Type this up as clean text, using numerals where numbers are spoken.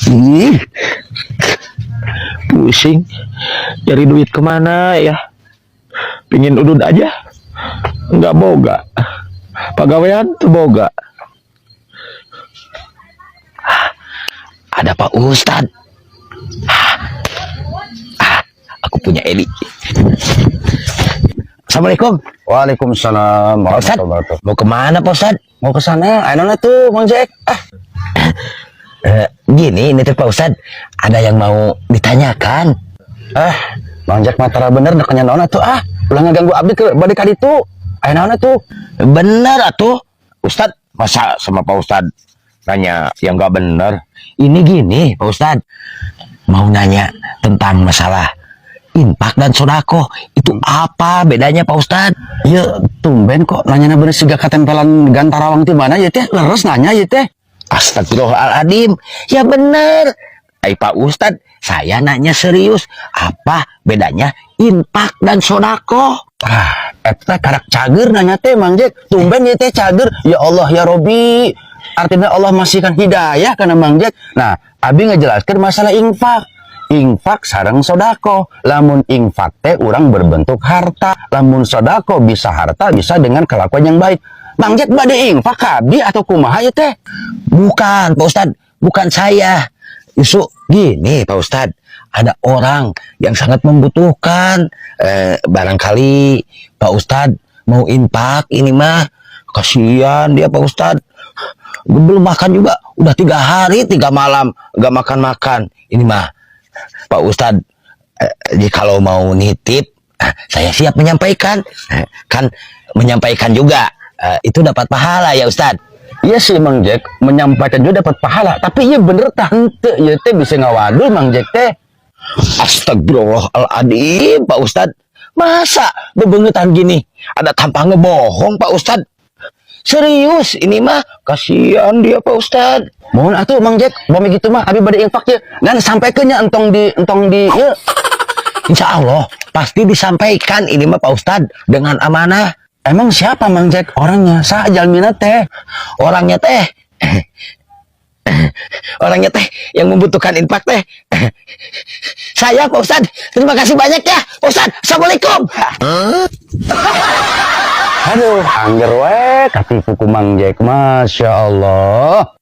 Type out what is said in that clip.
Ih, pusing. Cari duit kemana ya? Pingin udud aja. Nggak boga. Pagawean tuh boga. Ada Pak Ustad. Aku punya Eli. Assalamualaikum. Waalaikumsalam Pak Ustad, warahmatullahi wabarakatuh. mau kemana Pak Ustad? Mau ke sana, ayo tuh Bang Jack. Gini, ini tuh Pak Ustad, ada yang mau ditanyakan. Bang Jack matara bener dah kanya naon atuh ulah ngaganggu abdi ke bade ka ditu. Ayo naon tuh? Bener atuh. Ustad, masa sama Pak Ustad nanya yang nggak bener? Ini gini Pak Ustad, mau nanya tentang masalah infak dan sodako. Itu apa bedanya Pak Ustad? Ya tumben kok nanya bener siga katempelan gantarawang ti mana ya teh? Leres nanya ya teh. Astagfirullahaladzim. Ya bener. Pak Ustad, saya nanya serius. Apa bedanya infak dan sodako? Eta karak cager nanya teh Mang Jack. Tumben ya teh cager. Ya Allah ya Robi. Artinya Allah masihkan hidayah karena Mang Jack. Nah, abi ngejelaskan masalah infak. Infak sareng sodako. Lamun infak teh orang berbentuk harta. Lamun sodako bisa harta, bisa dengan kelakuan yang baik. Mang Jack bade infak abi atau kumaha ya teh? Bukan Pak Ustad, bukan saya. Justru gini Pak Ustad, ada orang yang sangat membutuhkan. Barangkali Pak Ustad mau infak ini mah. Kasihan dia Pak Ustad. Belum makan juga, udah 3 hari 3 malam gak makan-makan. Ini mah Pak Ustad, kalau mau nitip, saya siap menyampaikan. Kan menyampaikan juga, itu dapat pahala ya Ustad. Iya sih Mang Jack, menyampaikan juga dapat pahala. Tapi iya bener tante, ya teh bisa ngawadul Mang Jack teh. Astagfirullahaladzim Pak Ustad. Masa bebengetan gini ada tampangnya bohong Pak Ustad? Serius ini mah, kasihan dia Pak Ustad. Mohon atuh Mang Jack, bami gitu mah abi bade infak ya. Ngan sampaikannya entong di ya. Insya Allah pasti disampaikan ini mah Pak Ustad dengan amanah. Emang siapa Mang Jack orangnya? Jalmina teh. Orangnya teh yang membutuhkan infak teh saya Pak Ustad. Terima kasih banyak ya Pak Ustad. Assalamualaikum. Aduh, angger we katipu ku Mang Jack. Masya Allah.